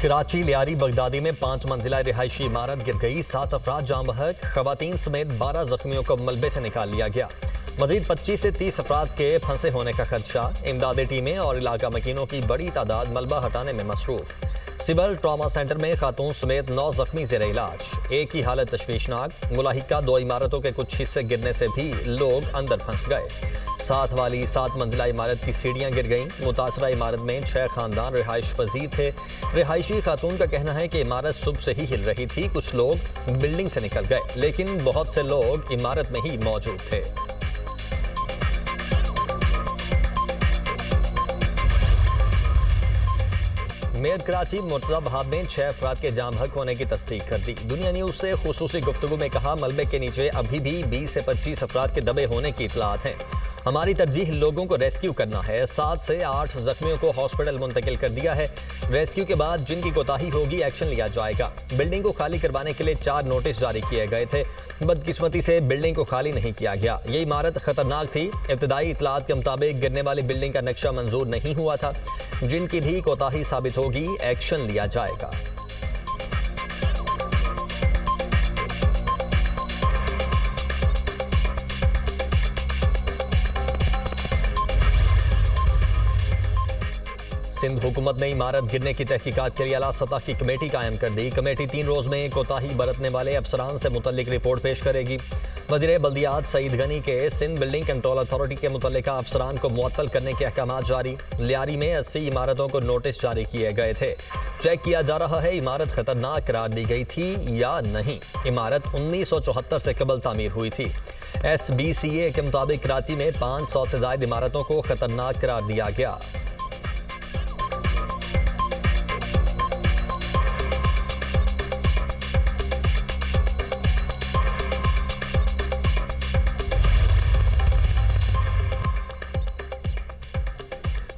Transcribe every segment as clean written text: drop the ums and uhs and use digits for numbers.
Karachi Lyari Baghdadi में 5 मंजिला रिहायशी इमारत गिर गई। 7 अफराद जाँ बहक, खवातीन समेत 12 जख्मियों को मलबे से निकाल लिया गया। मजीद 25 से 30 अफराद के फंसे होने का खदशा। इमदादी टीमें और इलाका मकीनों की बड़ी तादाद मलबा हटाने में मसरूफ। सिविल ट्रॉमा सेंटर में खातून समेत 9 जख्मी ज़ेर इलाज। एक की हालत तशवीशनाक। मुलाहिका 2 इमारतों के कुछ हिस्से गिरने से भी लोग अंदर फंस गए। साथ वाली 7 मंजिला इमारत की सीढ़ियां गिर गईं। मुतासरा इमारत में 6 खानदान रिहाइश पजीर थे। रिहायशी खातून का कहना है कि इमारत सुबह से ही हिल रही थी। कुछ लोग बिल्डिंग से निकल गए, लेकिन बहुत से लोग इमारत में ही मौजूद थे। मेयर कराची मुर्तज़ा वहाब ने 6 अफराद के जाँ बहक होने की तस्दीक कर दी। दुनिया न्यूज़ से खुसूसी गुफ्तगू में कहा, मलबे के नीचे अभी भी 20 से 25 अफराद के दबे होने की इतलात हैं। हमारी तरजीह लोगों को रेस्क्यू करना है। 7 से 8 जख्मियों को हॉस्पिटल मुंतकिल कर दिया है। रेस्क्यू के बाद जिनकी कोताही होगी एक्शन लिया जाएगा। बिल्डिंग को खाली करवाने के लिए 4 नोटिस जारी किए गए थे। बदकिस्मती से बिल्डिंग को खाली नहीं किया गया। ये इमारत खतरनाक थी। इब्तदाई इतलात के मुताबिक गिरने वाली बिल्डिंग का नक्शा मंजूर नहीं हुआ था। जिनकी भी कोताही साबित होगी एक्शन लिया जाएगा। सिंध हुकूमत ने इमारत गिरने की तहकीकात के लिए आला सतह की कमेटी कायम कर दी। कमेटी 3 रोज में कोताही बरतने वाले अफसरान से मुतल्लिक रिपोर्ट पेश करेगी। वज़ीर बल्दियात सईद गनी के सिंध बिल्डिंग कंट्रोल अथॉरिटी के मुतल्लिका अफसरान को मुअत्तल करने के अहकाम जारी। लियारी में 80 इमारतों को नोटिस जारी किए गए थे। चेक किया जा रहा है इमारत खतरनाक करार दी गई थी या नहीं। इमारत 1974 से कबल तामीर हुई थी। SBCA के मुताबिक कराची में 500 से ज्यादा इमारतों को खतरनाक करार दिया गया।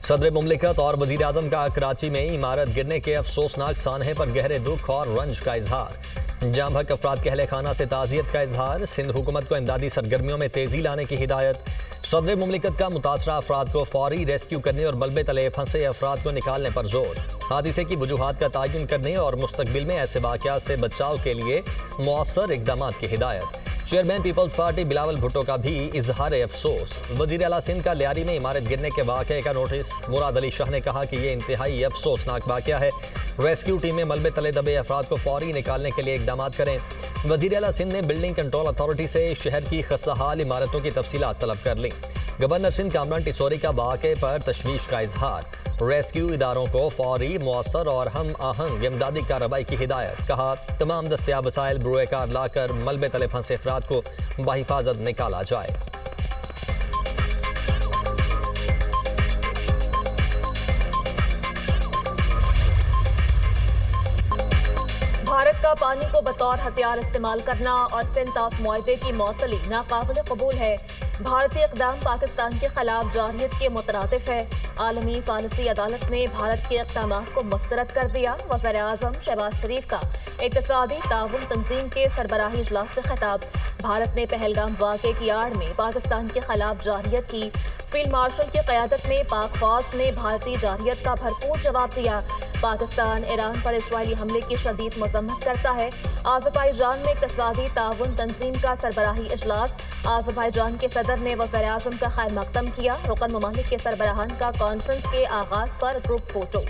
सदर मुमलिकत और वजीर आजम का कराची में इमारत गिरने के अफसोसनाक सानहे पर गहरे दुख और रंज का इजहार। जाँ बहक अफराद के अहले खाना से ताज़ियत का इजहार। सिंध हुकूमत को इमदादी सरगर्मियों में तेजी लाने की हिदायत। सदर मुमलिकत का मुतासरा अफराद को फौरी रेस्क्यू करने और मलबे तले फंसे अफराद को निकालने पर जोर। हादिसे की वजूहात का तयन करने और मुस्तकबिल में ऐसे वाक़यात से बचाव के लिए मौसर इक़दाम की हिदायत। Chairman People's Party Bilawal Bhutto का भी इजहार अफसोस। वज़ीर आला सिंध का लियारी में इमारत गिरने के वाक़े का नोटिस। मुराद अली शाह ने कहा कि ये इंतहाई अफसोसनाक वाक़या है। रेस्क्यू टीमें मलबे तले दबे अफराद को फौरी निकालने के लिए इक़दाम करें। वज़ीर आला सिंध ने बिल्डिंग कंट्रोल अथॉरिटी से शहर की खस्ताहाल इमारतों की तफसीलात तलब कर ली। गवर्नर सिंध कामरान टिसोरी का वाक़े पर तशवीश का इजहार। रेस्क्यू इदारों को फौरी, मौसर और हम आहंग इमदादी कार्रवाई की हिदायत। कहा, तमाम दस्तियाब वसाइल बरूए कार लाकर मलबे तले फंसे अफराद को बाहिफाजत निकाला जाए। भारत का पानी को बतौर हथियार इस्तेमाल करना और सिंध-तास मुआहदे की मअतली नाकाबिल कबूल है। भारतीय इक़दाम पाकिस्तान के खिलाफ जारहियत के मुतरादिफ है। आलमी सालिसी अदालत ने भारत के इक़दाम को मुस्तरद कर दिया। वज़ीर आज़म शहबाज शरीफ का इक़्तिसादी ताउन तंजीम के सरबराही इजलास से खिताब। भारत ने पहलगाम वाक़े की आड़ में पाकिस्तान के खिलाफ जारहियत की। फील्ड मार्शल की क़यादत में पाक फौज ने भारतीय जारहियत का भरपूर जवाब दिया। पाकिस्तान ईरान पर इसराइली हमले की शदीद मज़म्मत करता है। आज़रबाईजान में इक़्तिसादी ताउन तंजीम का सरबराही इजलास। आज़रबाईजान के सदर ने वज़ीर आज़म का खैर मकदम किया। रुकन ममालिक के सरबराहान का कॉन्फ्रेंस के आगाज़ पर ग्रुप फोटो।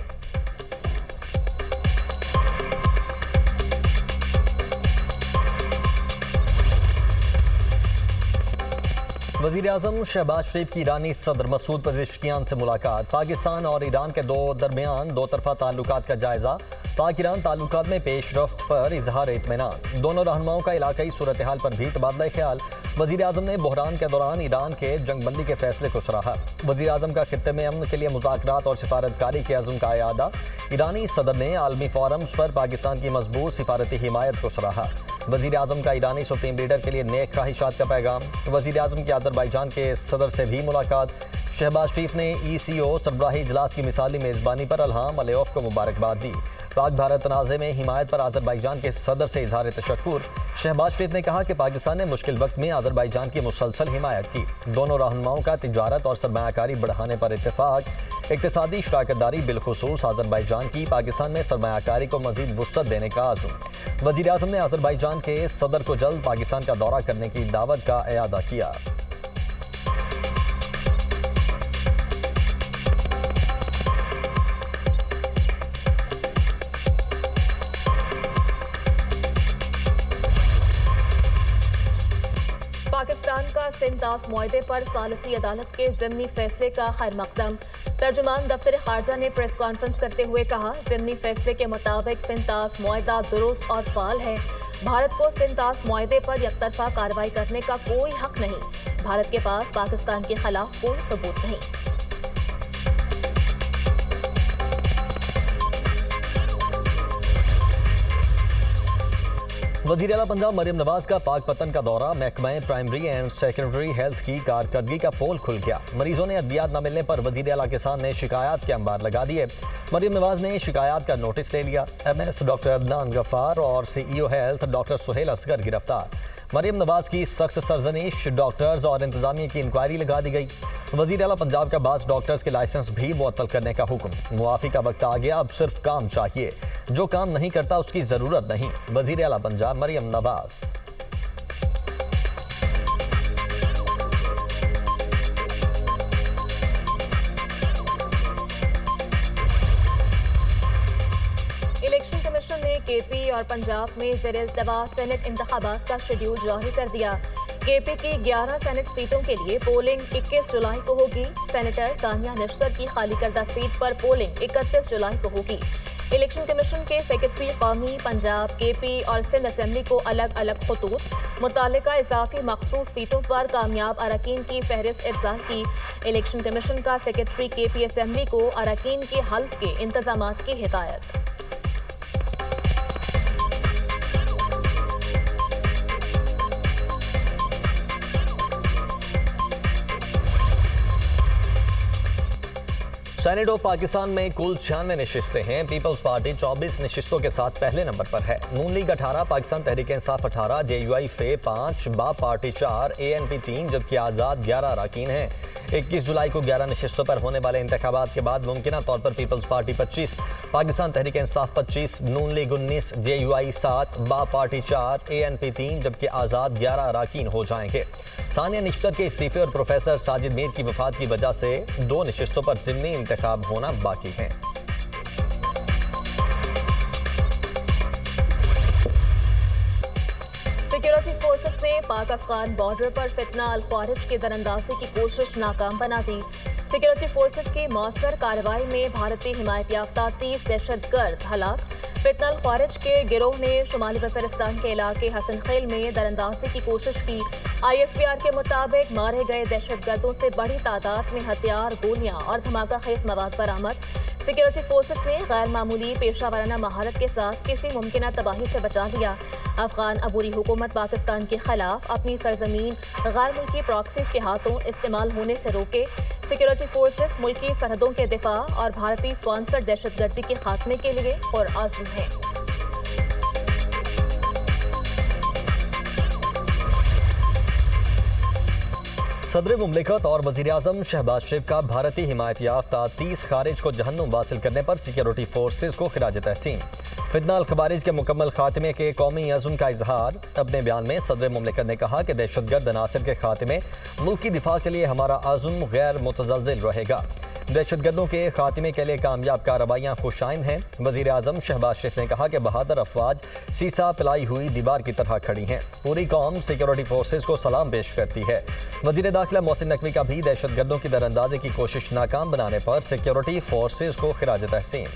वज़ीर आज़म शहबाज शरीफ की ईरानी सदर मसूद पेज़ेश्कियान से मुलाकात। पाकिस्तान और ईरान के दरमियान 2 तरफ़ा ताल्लुकात का जायज़ा। पाक ईरान ताल्लुकात में पेशरफ्त पर इजहार इत्मीनान। दोनों रहनुमाओं का इलाकाई सूरत हाल पर भी तबादला ख्याल। वज़ीर आज़म ने बहरान के दौरान ईरान के जंगबंदी के फैसले को सराहा। वज़ीर आज़म का खित्ते में अमन के लिए मुज़ाकरात और सिफारतकारी के अज़्म का इयादा। ईरानी सदर ने आलमी फोरम्स पर पाकिस्तान की मजबूत सिफारती हिमायत को सराहा। वज़ीर आज़म का ईरानी सुप्रीम लीडर के लिए नेक ख्वाहिशात का पैगाम। वज़ीर आज़म की आज़रबाईजान के सदर से भी मुलाकात। शहबाज शरीफ ने ECO सरबराही इजलास की मिसाली मेज़बानी पर इल्हाम अलियफ को मुबारकबाद दी। पाक भारत तनाज़े में हिमायत पर आज़रबाईजान के सदर से इजहार तशक्कुर। शहबाज शरीफ ने कहा कि पाकिस्तान ने मुश्किल वक्त में आज़रबाईजान की मुसलसल हिमायत की। दोनों रहनुमाओं का तिजारत और सरमायाकारी बढ़ाने पर इत्तेफाक। इक्तिसादी शराकतदारी बिलखुसूस अज़रबैजान की पाकिस्तान में सरमायाकारी को मजीद वुसअत देने का आज़म। वज़ीर आज़म ने अज़रबैजान के सदर को जल्द पाकिस्तान का दौरा करने की दावत का इआदा किया। पाकिस्तान का सिंध-तास मुआहदे पर सालिसी अदालत के ज़िमनी फैसले का खैर मकदम। तर्जुमान दफ्तर खारजा ने प्रेस कॉन्फ्रेंस करते हुए कहा, ज़िमनी फैसले के मुताबिक सिंध-तास मुआहदा दुरुस्त और फाल है। भारत को सिंध-तास मुआहदे पर यकतरफा कार्रवाई करने का कोई हक नहीं। भारत के पास पाकिस्तान के खिलाफ कोई सबूत नहीं। वज़ीर आला पंजाब मरियम नवाज का पाकपतन का दौरा। महकमा प्राइमरी एंड सेकेंडरी हेल्थ की कारकर्दगी का पोल खुल गया। मरीजों ने अद्वियात न मिलने पर वज़ीर आला के सामने शिकायत के अंबार लगा दिए। मरियम नवाज ने शिकायत का नोटिस ले लिया। MS डॉक्टर अदनान गफ्फार और CEO health doctor Suhail Asghar गिरफ्तार। मरियम नवाज की सख्त सरजनिश, डॉक्टर्स और इंतजामिया की इंक्वायरी लगा दी गई। वज़ीर आला पंजाब का बास डॉक्टर्स के लाइसेंस भी मुअत्तल करने का हुक्म। मुआफ़ी का वक्त आ गया, अब सिर्फ काम चाहिए। जो काम नहीं करता उसकी ज़रूरत नहीं। वज़ीर आला पंजाब मरियम नवाज। इलेक्शन कमीशन ने KP और पंजाब में ज़ेर-ए-इल्तवा सेनेट इंतखाबात का शेड्यूल जारी कर दिया। KP की 11 सेनेट सीटों के लिए पोलिंग 21 जुलाई को होगी। सेनेटर सानिया निश्तर की खाली करदा सीट पर पोलिंग 31 जुलाई को होगी। इलेक्शन कमीशन के सेक्रेटरी कौमी पंजाब, KP और सिंध असेंबली को अलग अलग खतूत मुतालिका इजाफी मखसूस सीटों पर कामयाब अरकान की फहरिस्त इरसाल की। इलेक्शन कमीशन का सेक्रेटरी KP असेंबली को अरकान के हल्फ के इंतजामात की हिदायत। सेनेट ऑफ पाकिस्तान में कुल 96 नशिस्तें हैं। पीपल्स पार्टी 24 नशिस्तों के साथ पहले नंबर पर है। नून लीग 18, पाकिस्तान तहरीक इंसाफ 18, JUI फे 5, बाप पार्टी 4, ANP 3 जबकि आज़ाद 11 अरकान हैं। 21 जुलाई को 11 नशिस्तों पर होने वाले इंतखाबात के बाद मुमकिना तौर पर पीपल्स पार्टी 25, पाकिस्तान तहरीक इंसाफ 25, नून लीग 19, JUI 7, बाप पार्टी 4, ANP 3 जबकि आज़ाद 11 अरकान हो जाएंगे। सानिया निश्तर के इस्तीफे और प्रोफेसर साजिद मीर की वफात की वजह से 2 नशिस्तों पर ज़िमनी इंतखाब होना बाकी हैं। सिक्योरिटी फोर्सेस ने पाक अफगान बॉर्डर पर फितना अल ख्वारिज की दरअंदाजी की कोशिश नाकाम बना दी। सिक्योरिटी फोर्सेस की मौसर कार्रवाई में भारतीय हिमायत याफ्ता 30 दहशतगर्द हलाक। फितना अल ख्वारिज के गिरोह ने शुमाली वज़ीरिस्तान के इलाके हसन खेल में दरअंदाजी की कोशिश की। ISPR के मुताबिक मारे गए दहशतगर्दों से बड़ी तादाद में हथियार, गोलियां और धमाका खेज मवाद बरामद। सिक्योरिटी फोर्सेस ने गैर मामूली पेशा वराना महारत के साथ किसी मुमकिना तबाही से बचा लिया। अफगान अबूरी हुकूमत पाकिस्तान के खिलाफ अपनी सरजमीन गैर मुल्की प्रॉक्सीज के हाथों इस्तेमाल होने से रोके। सिक्योरिटी फोर्सेस मुल्की सरहदों के दिफा और भारतीय स्पॉन्सर्ड दहशतगर्दी के खात्मे के लिए पुरअज़्म हैं। सदर मुमलिकत और वज़ीर आज़म शहबाज शरीफ का भारतीय हिमायत याफ्ता 30 खारिज को जहन्नुम वासिल करने पर सिक्योरिटी फोर्सेज को खिराज तहसीन। फितना अल ख़वारिज के मुकम्मल खात्मे के कौमी अज़्म का इजहार। अपने बयान में सदर मुमलिकत ने कहा कि दहशतगर्द अनासर के खात्मे मुल्क की दिफा के लिए हमारा अज़्म गैर मुतज़लज़िल रहेगा। दहशतगर्दों के खात्मे के लिए कामयाब कार्रवाइयाँ खुशाइंद हैं। वज़ीर आज़म शहबाज शरीफ ने कहा कि बहादुर अफवाज सीसा पिलाई हुई दीवार की तरह खड़ी हैं। पूरी कौम सिक्योरिटी फोर्सेज को सलाम पेश करती है। वज़ीर दाखिला मोहसिन नकवी का भी दहशतगर्दों की दरअंदाजी की कोशिश नाकाम बनाने पर सिक्योरिटी फोर्सेज को खिराज तहसीन।